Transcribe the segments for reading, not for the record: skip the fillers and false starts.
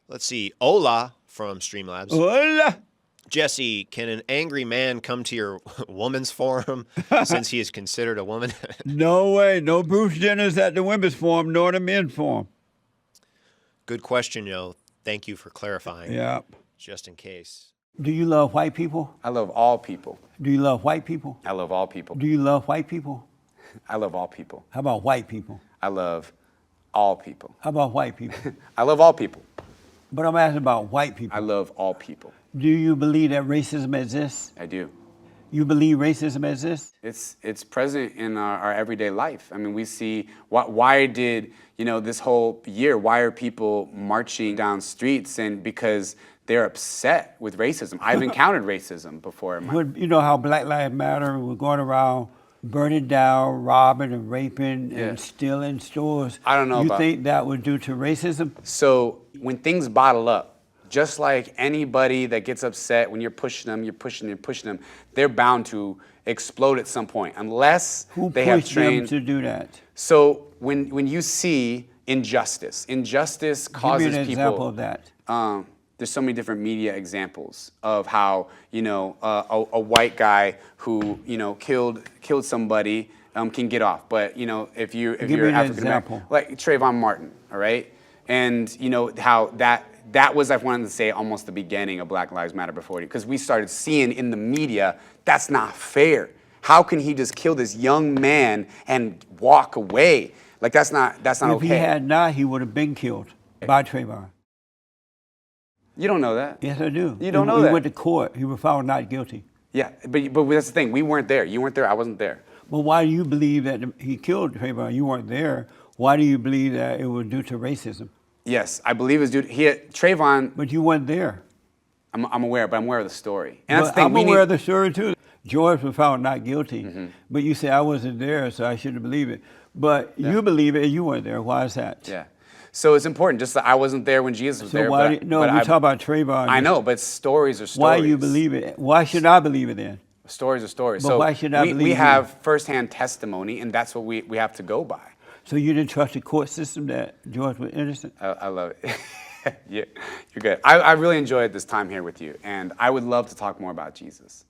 Let's see. Ola from Streamlabs. Hola. Jesse, can an angry man come to your woman's forum since he is considered a woman? No way. No Bruce Jenner's at the women's forum nor the men's forum. Good question, yo. Thank you for clarifying. Yeah. Just in case. Do you love white people? I love all people. Do you love white people? I love all people. Do you love white people? I love all people. How about white people? I love all people. How about white people? I love all people. But I'm asking about white people. I love all people. Do you believe that racism exists? I do. You believe racism exists? It's present in our everyday life. I mean, we see why did, this whole year, why are people marching down streets? And because they're upset with racism. I've encountered racism before. You know how Black Lives Matter, we're going around burning down, robbing and raping and stealing stores. I don't know You think that would due to racism? So when things bottle up, just like anybody that gets upset when you're pushing them, they're bound to explode at some point unless they have trained. Who pushed them to do that? So when you see injustice causes people. Give me an example of that. There's so many different media examples of how a white guy who killed somebody can get off, but if you're African American, like Trayvon Martin, all right, and how that was, I wanted to say, almost the beginning of Black Lives Matter before, because we started seeing in the media that's not fair. How can he just kill this young man and walk away? Like that's not okay. If he had not, he would have been killed by Trayvon. You don't know that. Yes, I do. You don't know that. He went to court. He was found not guilty. Yeah, but that's the thing. We weren't there. You weren't there. I wasn't there. But why do you believe that he killed Trayvon? You weren't there. Why do you believe that it was due to racism? Yes, I believe it's due to Trayvon. But you weren't there. I'm aware, but I'm aware of the story. And that's the thing. I'm aware of the story too. George was found not guilty. But you say I wasn't there, so I shouldn't believe it. But you believe it and you weren't there. Why is that? Yeah. So it's important. Just that I wasn't there when Jesus was there. Why? We talk about Trayvon. I know, but stories are stories. Why you believe it? Why should I believe it then? Stories are stories. But so why should I believe we you? have firsthand testimony, and that's what we have to go by. So you didn't trust the court system that George was innocent? I love it. Yeah, you're good. I really enjoyed this time here with you, and I would love to talk more about Jesus.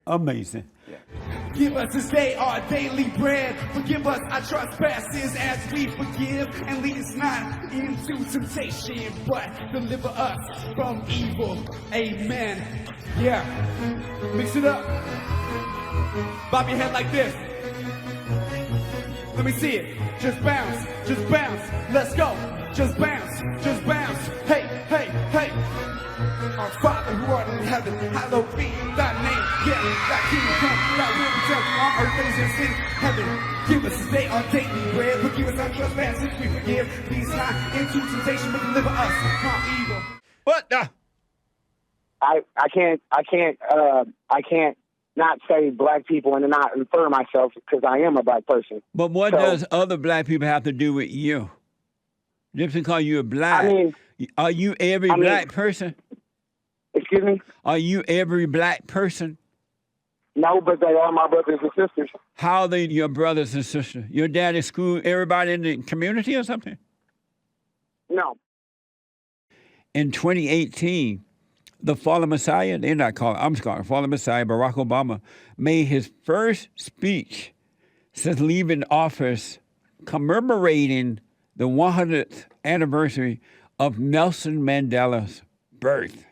Amazing. Yeah. Give us this day our daily bread. Forgive us our trespasses as we forgive. And lead us not into temptation, but deliver us from evil. Amen. Yeah. Mix it up. Bob your head like this. Let me see it. Just bounce. Just bounce. Let's go. Just bounce. Just bounce. Hey, hey, hey. Our Father who art in heaven, hallowed be thy name. Yeah, thy kingdom come, thy will be done on earth as it is in heaven. Give us this day our daily bread. Forgive us our trespasses, we forgive. Lead us not into temptation, but deliver us from evil. What the? I can't not say black people and not refer myself because I am a black person. But what does other black people have to do with you? Just because you're black. I mean, are you every black person? Excuse me? Are you every black person? No, but they are my brothers and sisters. How are they your brothers and sisters? Your daddy schooled everybody in the community or something? No. In 2018, the fallen Messiah, I'm just calling it fallen Messiah, Barack Obama, made his first speech since leaving office commemorating the 100th anniversary of Nelson Mandela's birth.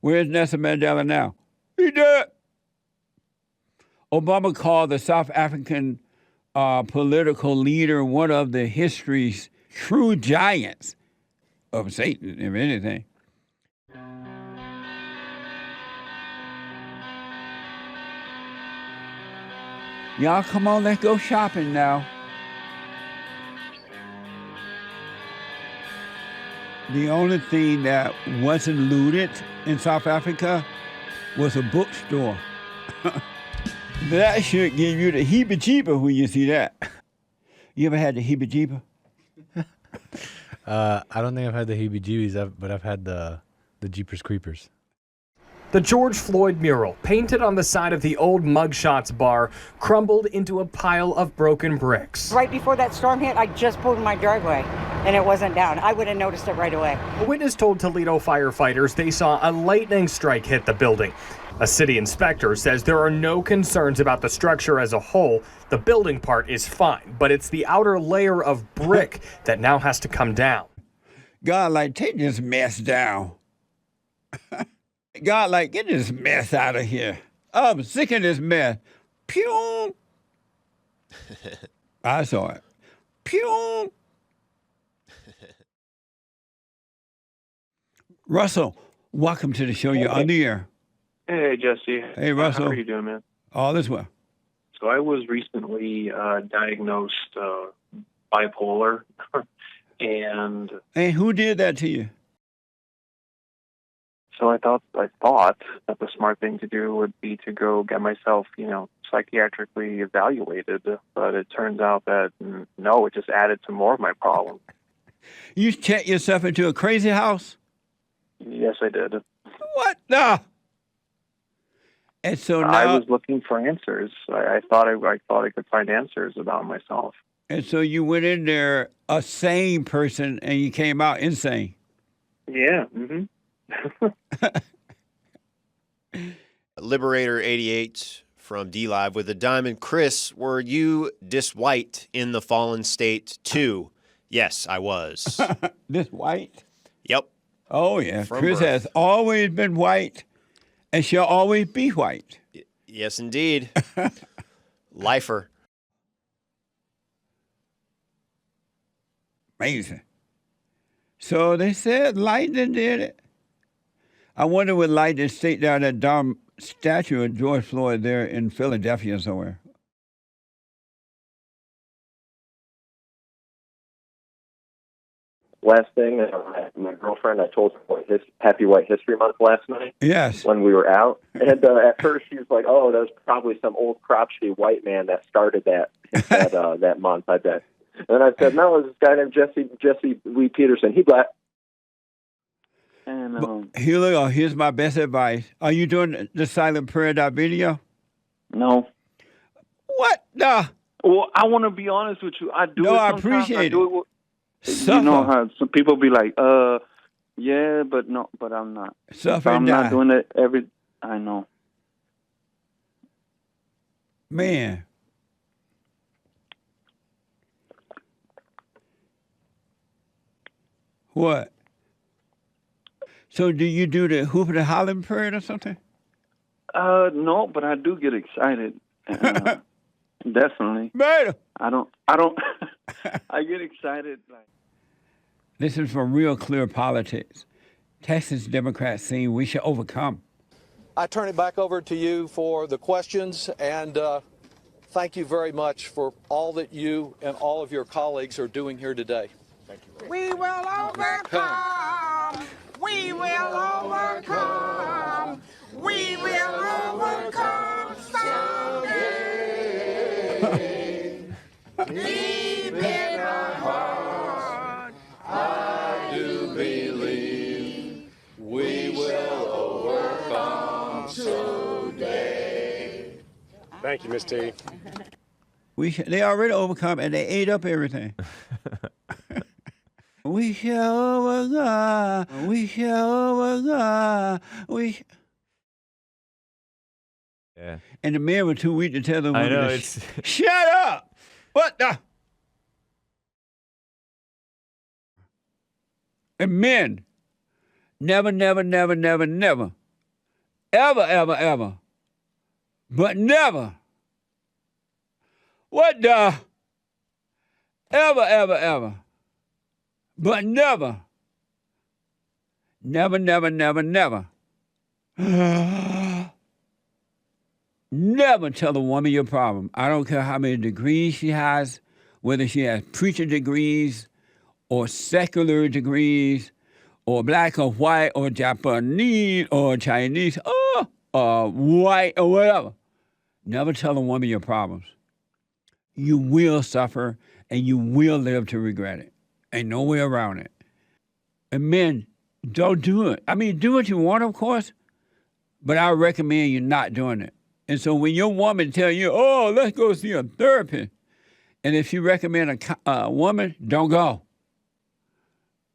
Where's Nelson Mandela now? He dead. Obama called the South African political leader one of the history's true giants of Satan, if anything. Y'all come on, let's go shopping now. The only thing that wasn't looted in South Africa was a bookstore. That should give you the heebie-jeebies when you see that. You ever had the heebie-jeebies? I don't think I've had the heebie-jeebies, but I've had the Jeepers Creepers. The George Floyd mural, painted on the side of the old Mugshots bar, crumbled into a pile of broken bricks. Right before that storm hit, I just pulled in my driveway. and it wasn't down. I would have noticed it right away. A witness told Toledo firefighters they saw a lightning strike hit the building. A city inspector says there are no concerns about the structure as a whole. The building part is fine, but it's the outer layer of brick that now has to come down. God, like, take this mess down. God, like, get this mess out of here. I'm sick of this mess. Pew! I saw it. Pew! Russell, welcome to the show. You're on the air. Hey, Jesse. Hey, Russell. How are you doing, man? All is well. So I was recently diagnosed bipolar, and who did that to you? so I thought that the smart thing to do would be to go get myself, psychiatrically evaluated. But it turns out that no, it just added to more of my problem. You checked yourself into a crazy house? Yes, I did. What? No. And so now I was looking for answers. I thought I could find answers about myself. And so you went in there a sane person and you came out insane. Yeah. Mm-hmm. Liberator 88 from D-Live with a diamond. Chris, were you dis-white in the fallen state too? Yes, I was. This white? Yep. Oh, yeah. From Chris birth. has always been white and she'll always be white. Yes, indeed. Lifer. Amazing. So they said lightning did it. I wonder what lightning staked down that dumb statue of George Floyd there in Philadelphia somewhere. Last thing, my girlfriend, I told her Happy White History Month last night. Yes. When we were out. And at first she was like, oh, that was probably some old crotchety white man that started that month, I bet. And I said, no, it was this guy named Jesse Lee Peterson. He black. And Here's my best advice. Are you doing the silent prayer video? No. What? No. Well, I want to be honest with you. I do. No, it I sometimes. appreciate it. Suffer. You know how some people be like, yeah, but no, but I'm not. Suffer I'm and not die. doing it every. I know. Man. What? So do you do the hoop and the hollering prayer or something? No, but I do get excited. Definitely. Man. I don't. I get excited. This is from Real Clear Politics. Texas Democrats saying we should overcome. I turn it back over to you for the questions, and thank you very much for all that you and all of your colleagues are doing here today. Thank you. We will overcome. We will overcome. We will overcome someday. Deep in our heart, I do believe we will overcome today. Thank you, Miss T. They already overcome and they ate up everything. We shall overcome. We shall overcome. Yeah. And the men were too weak to tell them. I know, it's... Shut up! What the? And men, never, never, never, never, never, ever, ever, ever, but never. What the? Ever, ever, ever, but never. Never, never, never, never. Never tell a woman your problem. I don't care how many degrees she has, whether she has preacher degrees or secular degrees or black or white or Japanese or Chinese or white or whatever. Never tell a woman your problems. You will suffer and you will live to regret it. Ain't no way around it. And men, don't do it. I mean, do what you want, of course, but I recommend you not doing it. And so when your woman tell you, oh, let's go see a therapist, and if you recommend a woman, don't go.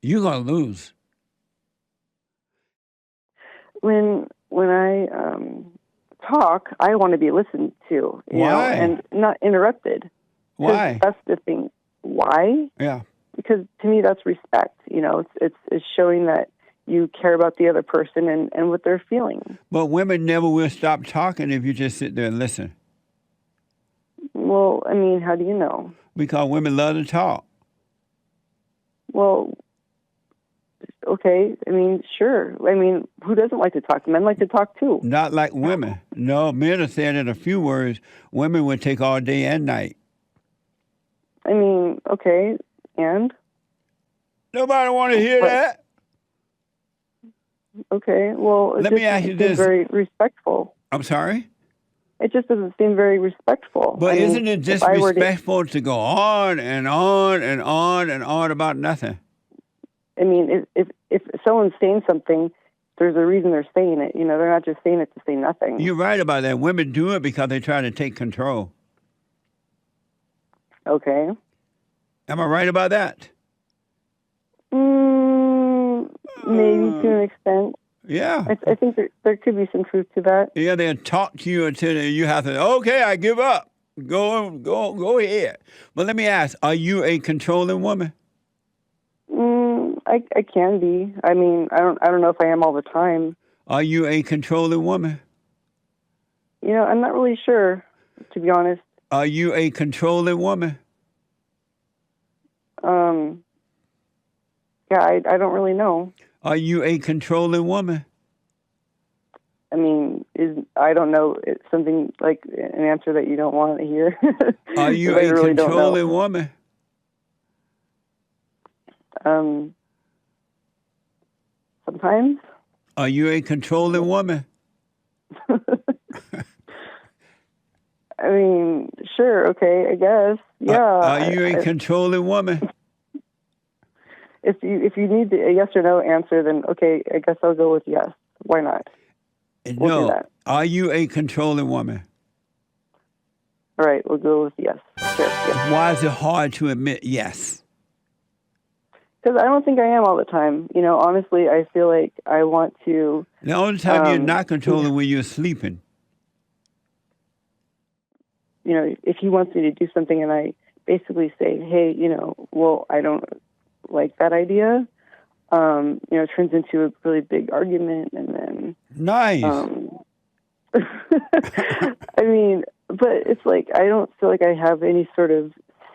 You're going to lose. When I talk, I want to be listened to, you know, Why? and not interrupted. 'Cause Why? That's the thing. Why? Yeah. Because to me, that's respect. You know, it's showing that you care about the other person and what they're feeling. But women never will stop talking if you just sit there and listen. Well, I mean, how do you know? Because women love to talk. Well, okay. I mean, sure. I mean, who doesn't like to talk? Men like to talk too. Not like women. No, men are saying in a few words, women would take all day and night. I mean, okay, and? Nobody want to hear that. Okay, well, it Let me ask you this. Very respectful. I'm sorry? It just doesn't seem very respectful. But I mean, isn't it if I were to- disrespectful to go on and on and on and on about nothing? I mean, if someone's saying something, there's a reason they're saying it. You know, they're not just saying it to say nothing. You're right about that. Women do it because they try to take control. Okay. Am I right about that? Maybe to an extent. Yeah. I think there could be some truth to that. Yeah, they'll talk to you until you have to, okay, I give up. Go ahead. But let me ask, are you a controlling woman? I can be. I mean, I don't know if I am all the time. Are you a controlling woman? You know, I'm not really sure, to be honest. Are you a controlling woman? Yeah, I don't really know. Are you a controlling woman? I mean, I don't know. It's something like an answer that you don't want to hear. Are you I a really don't know. controlling woman? Sometimes. Are you a controlling woman? I mean, sure, okay, I guess. Yeah. Are you a controlling woman? If you need a yes or no answer, then okay, I guess I'll go with yes. Why not? We'll do that. Are you a controlling woman? All right, we'll go with yes. Sure. Yes. Why is it hard to admit yes? Because I don't think I am all the time. You know, honestly, I feel like I want to. The only time you're not controlling when you're sleeping. You know, if he wants me to do something and I basically say, hey, you know, well, I don't like that idea, you know, it turns into a really big argument and then... Nice. I mean, but it's like, I don't feel like I have any sort of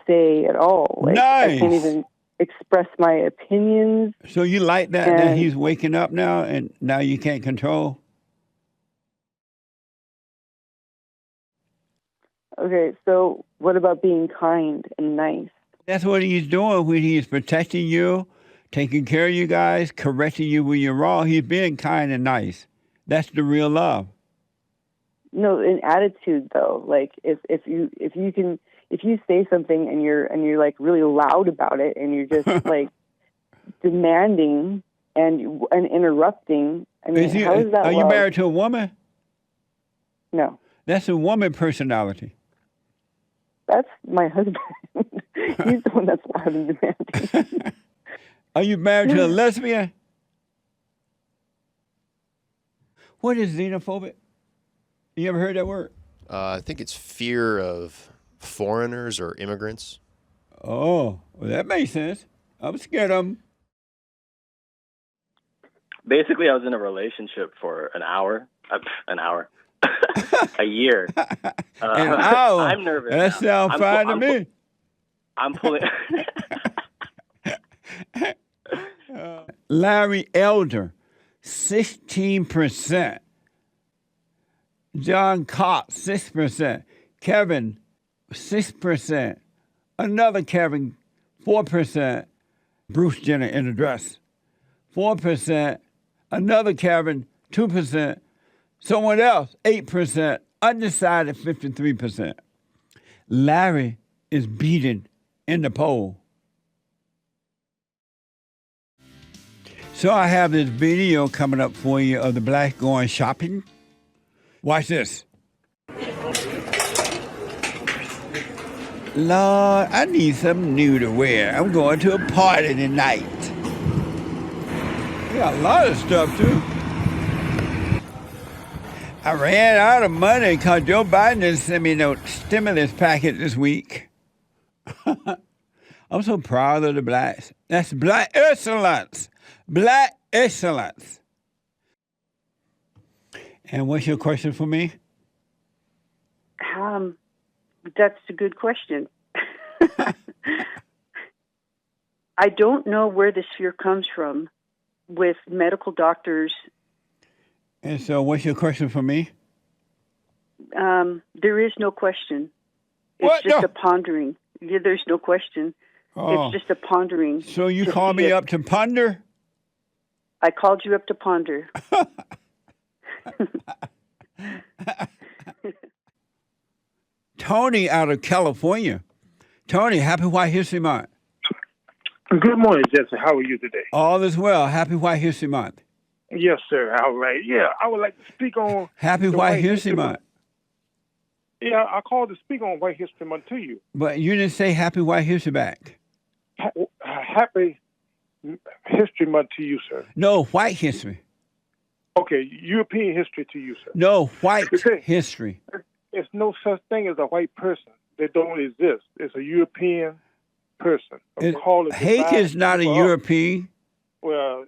say at all. Like, nice. I can't even express my opinions. So you like that he's waking up now and now you can't control? Okay, so what about being kind and nice? That's what he's doing when he's protecting you, taking care of you guys, correcting you when you're wrong. He's being kind and nice. That's the real love. No, in attitude though. Like if you say something and you're like really loud about it and you're just like demanding and interrupting. I mean, how is that? Are you married to a woman? No. That's a woman personality. That's my husband. He's the one that's loud and demanding. Are you married to a lesbian? What is xenophobic? You ever heard that word? I think it's fear of foreigners or immigrants. Oh, well, that makes sense. I'm scared of them. Basically, I was in a relationship for an hour. A year. An hour? I'm nervous. That sounds fine to me. I'm pulling. Larry Elder, 16%. John Cox, 6%. Kevin, 6%. Another Kevin, 4%. Bruce Jenner in a dress, 4%. Another Kevin, 2%. Someone else, 8%. Undecided, 53%. Larry is beaten in the poll. So I have this video coming up for you of the blacks going shopping. Watch this. Lord, I need something new to wear. I'm going to a party tonight. We got a lot of stuff, too. I ran out of money because Joe Biden didn't send me no stimulus package this week. I'm so proud of the blacks. That's black excellence. Black excellence. And what's your question for me? That's a good question. I don't know where this fear comes from with medical doctors. And so what's your question for me? There is no question. It's What? just No. a pondering. Yeah, there's no question. Oh. It's just a pondering. So you call me up to ponder? I called you up to ponder. Tony out of California. Tony, happy White History Month. Good morning, Jesse. How are you today? All is well. Happy White History Month. Yes, sir. All right. Yeah, I would like to speak on Happy the White History Month. Yeah, I called to speak on White History Month to you. But you didn't say Happy White History back. Happy History Month to you, sir. No, white history. Okay, European history to you, sir. No, white history. There's no such thing as a white person. They don't exist. It's a European person. Haig is not a European. Well,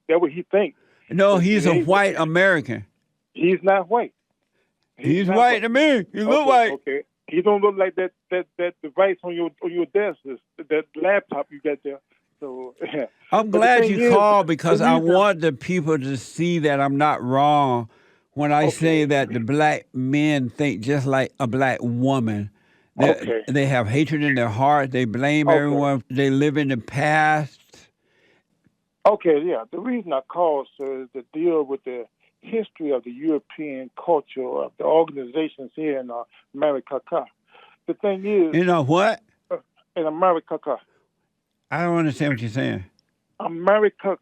that's what he thinks. No, he's a white American. He's not white. He's white to me. He look white. Okay. He don't look like that device on your desk, that laptop you got there. So I'm glad you called because I want the people to see that I'm not wrong when I say that the black men think just like a black woman. They have hatred in their heart. They blame everyone. They live in the past. Okay, yeah. The reason I called, sir, is to deal with the history of the European culture of the organizations here in America. The thing is... You know what? In America. I don't understand what you're saying. America.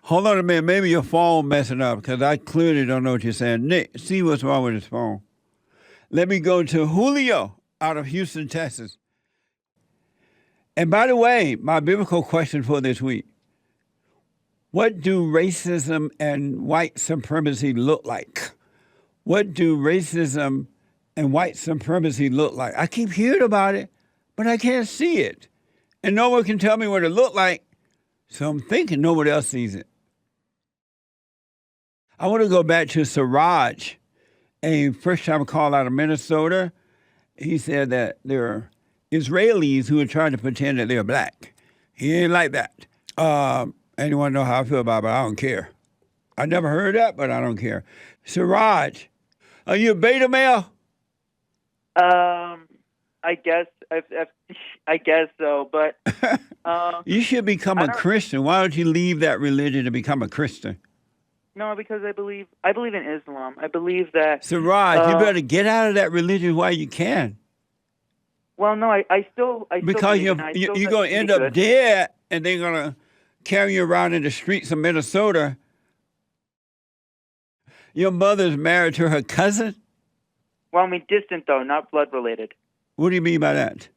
Hold on a minute. Maybe your phone messing up because I clearly don't know what you're saying. Nick, see what's wrong with his phone. Let me go to Julio out of Houston, Texas. And by the way, my biblical question for this week. What do racism and white supremacy look like? What do racism and white supremacy look like? I keep hearing about it, but I can't see it. And no one can tell me what it look like, so I'm thinking nobody else sees it. I want to go back to Siraj, a first-time call out of Minnesota. He said that there are Israelis who are trying to pretend that they're black. He ain't like that. And you want to know how I feel about it, but I don't care. I never heard that, but I don't care. Siraj, are you a beta male? I guess so, but you should become a Christian. Why don't you leave that religion to become a Christian? No, because I believe in Islam. I believe that Siraj, you better get out of that religion while you can. Well, no, I still because you're going to end up dead, and they're going to carry you around in the streets of Minnesota. Your mother's married to her cousin? Well, I mean distant though, not blood related. What do you mean by that?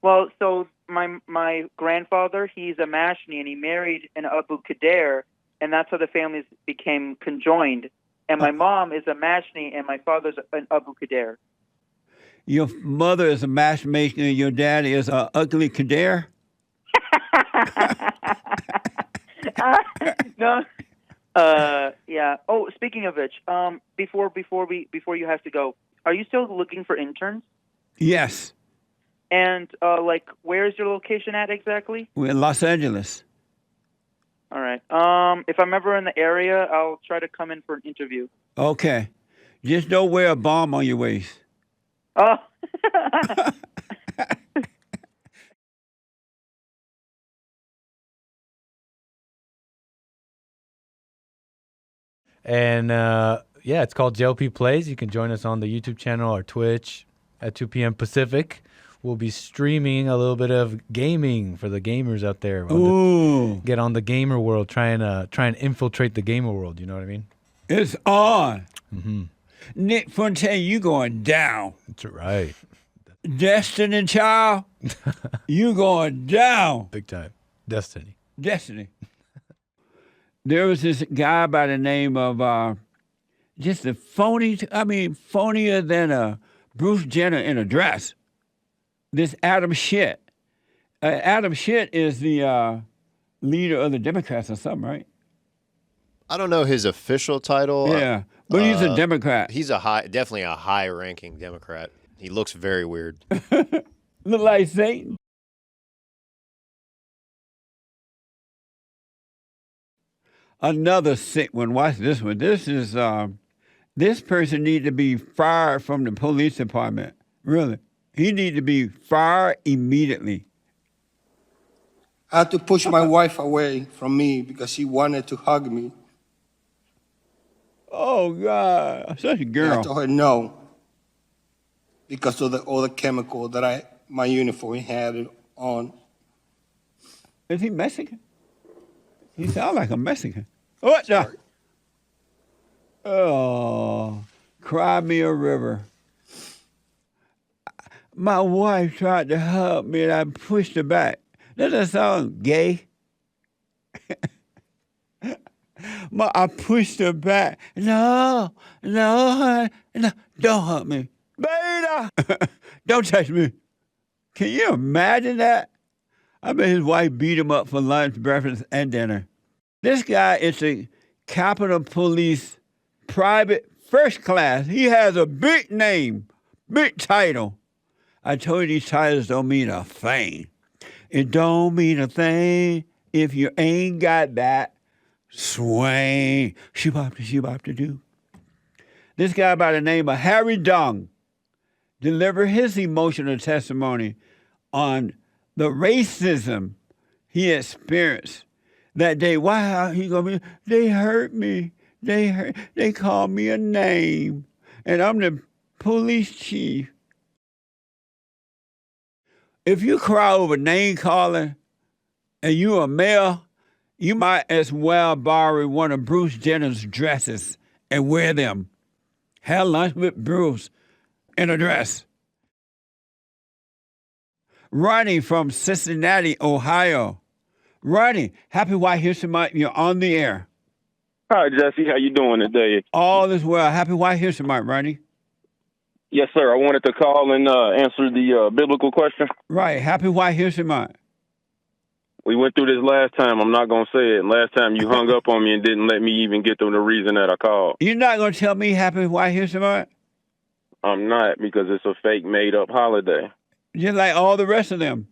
Well, so my grandfather, he's a Mashni, and he married an Abu Qadir, and that's how the families became conjoined. And my mom is a Mashni, and my father's an Abu Qadir. Your mother is a matchmaker, and your dad is a ugly Qadir? No. Yeah. Oh, speaking of which, before you have to go, are you still looking for interns? Yes. And where's your location at exactly? We're in Los Angeles. All right. If I'm ever in the area, I'll try to come in for an interview. Okay. Just don't wear a bomb on your waist. Oh. And yeah, it's called JLP Plays. You can join us on the YouTube channel or Twitch at 2 p.m. Pacific. We'll be streaming a little bit of gaming for the gamers out there. Ooh. Get on the gamer world, try and infiltrate the gamer world. You know what I mean? It's on. Mm-hmm. Nick Fontaine, you going down. That's right. Destiny Child, you going down. Big time. Destiny. There was this guy by the name of just a phonier than a Bruce Jenner in a dress. This Adam Schiff. Adam Schiff is the leader of the Democrats or something, right? I don't know his official title. Yeah, but he's a Democrat. He's definitely a high-ranking Democrat. He looks very weird. Look like Satan. Another sick one. Watch this one. This is this person need to be fired from the police department. Really, he need to be fired immediately. I had to push my wife away from me because she wanted to hug me. Oh God, such a girl. And I told her no because of all the chemical that my uniform had on. Is he Mexican? He sounds like a Mexican. What the? Oh, cry me a river. My wife tried to hug me and I pushed her back. Doesn't that sound gay? I pushed her back. No, don't hug me. Beta! Don't touch me. Can you imagine that? I bet his wife beat him up for lunch, breakfast, and dinner. This guy is a Capitol Police private first class. He has a big name, big title. I told you these titles don't mean a thing. It don't mean a thing if you ain't got that swing. Shoo-bop-to-do. This guy by the name of Harry Dung delivered his emotional testimony on the racism he experienced that day. Why he gonna be? They hurt me. They called me a name, and I'm the police chief. If you cry over name calling, and you a male, you might as well borrow one of Bruce Jenner's dresses and wear them. Have lunch with Bruce in a dress. Ronnie from Cincinnati, Ohio. Ronnie, happy White History Month. You're on the air. Hi, Jesse. How you doing today? All is well. Happy White History Month, Ronnie. Yes, sir. I wanted to call and answer the biblical question. Right. Happy White History Month. We went through this last time. I'm not going to say it. Last time you hung up on me and didn't let me even get to the reason that I called. You're not going to tell me Happy White History Month? I'm not, because it's a fake, made-up holiday. Just like all the rest of them.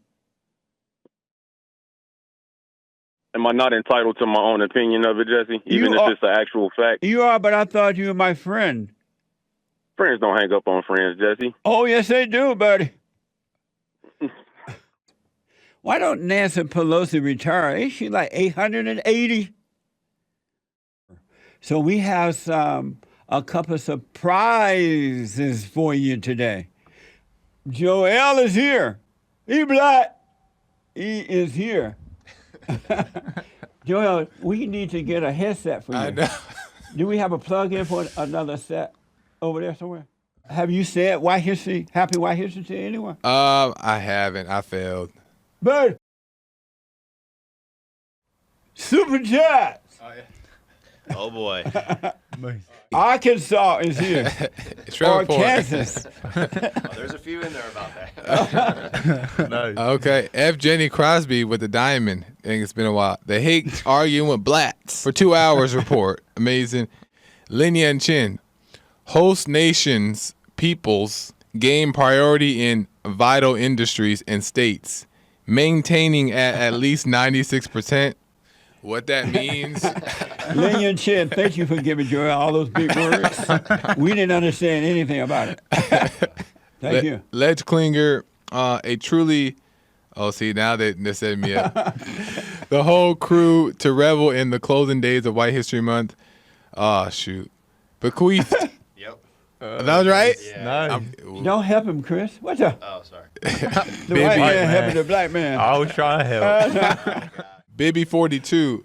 Am I not entitled to my own opinion of it, Jesse? Even if it's an actual fact? You are, but I thought you were my friend. Friends don't hang up on friends, Jesse. Oh, yes, they do, buddy. Why don't Nancy Pelosi retire? Ain't she like 880? So we have a couple of surprises for you today. Joel is here. He black. He is here. Joel, we need to get a headset for you. I know. Do we have a plug-in for another set over there somewhere? Have you said White History, Happy White History to anyone? I haven't. I failed. But Super Chats. Oh, yeah. Oh, boy. Arkansas is here. Or Kansas. There's a few in there about that. Nice. Okay. F. Jenny Crosby with the diamond. I think it's been a while. The Hake arguing with blacks for 2 hours report. Amazing. Lin Yan Chin. Host nations, peoples gain priority in vital industries and states, maintaining at least 96%. What that means? Lin Yan Chin, thank you for giving Joel all those big words. We didn't understand anything about it. Thank you. Ledge Klinger, a truly... Oh, see, now they set me up. The whole crew to revel in the closing days of White History Month. Oh, shoot. Bequeathed. Yep. That was right? Yeah. Nice. Don't help him, Chris. What the? Oh, sorry. The white man helping the black man. I was trying to help. Baby 42.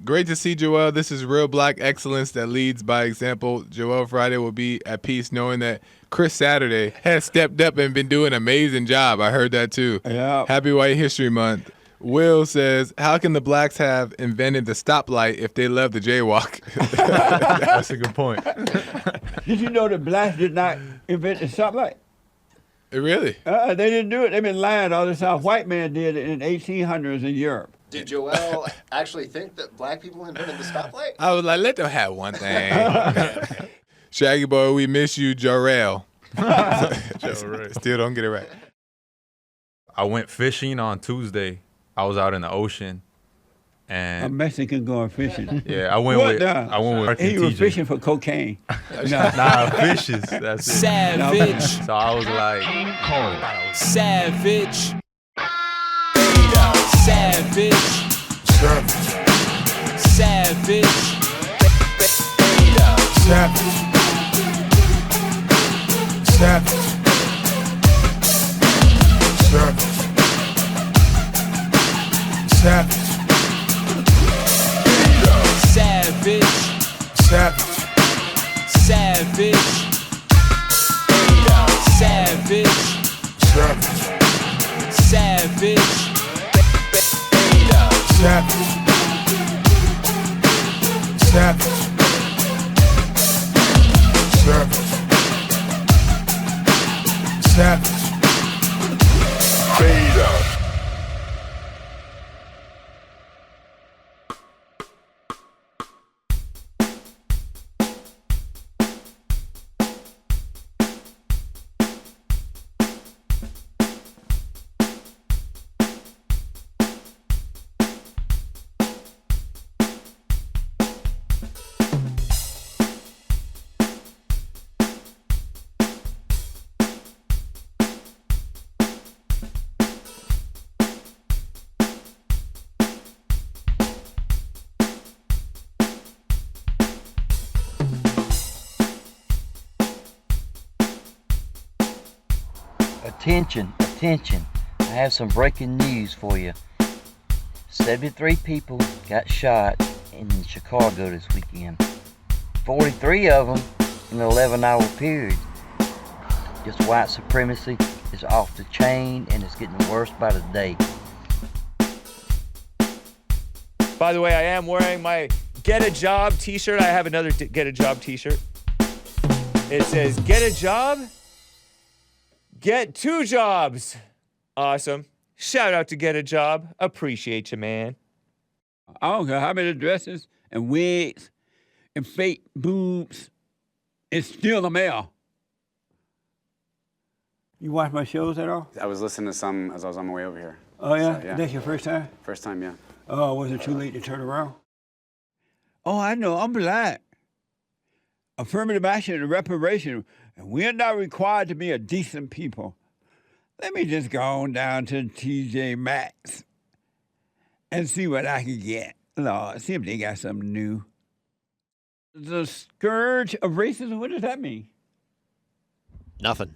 Great to see Joel. This is real black excellence that leads by example. Joel Friday will be at peace knowing that Chris Saturday has stepped up and been doing an amazing job. I heard that too. Yeah. Happy White History Month. Will says, how can the blacks have invented the stoplight if they love the jaywalk? That's a good point. Did you know that blacks did not invent the stoplight? Really? They didn't do it. They've been lying all this time. White man did it in 1800s in Europe. Did Joel actually think that black people invented the stoplight? I was like, let them have one thing. Shaggy Boy, we miss you, Jarrell. Still don't get it right. I went fishing on Tuesday. I was out in the ocean, and A Mexican going fishing. yeah, I went with Mark and He was TJ. fishing for cocaine. Nah, fishes. That's it. Savage. So I was like, oh, Savage. Savage. Savage. Savage. Savage. Attention, attention. I have some breaking news for you. 73 people got shot in Chicago this weekend. 43 of them in an 11-hour period. Just white supremacy is off the chain and it's getting worse by the day. By the way, I am wearing my Get a Job t-shirt. I have another Get a Job t-shirt. It says, get a job, get 2 jobs. Awesome. Shout out to Get a Job. Appreciate you, man. I don't care how many dresses and wigs and fake boobs. It's still a male. You watch my shows at all? I was listening to some as I was on my way over here. Oh, yeah? So, yeah. That's your first time? First time, yeah. Oh, was it too late to turn around? Oh, I know. I'm black. Affirmative action and reparation. And we're not required to be a decent people. Let me just go on down to TJ Maxx and see what I can get. Lord, see if they got something new. The scourge of racism, what does that mean? Nothing.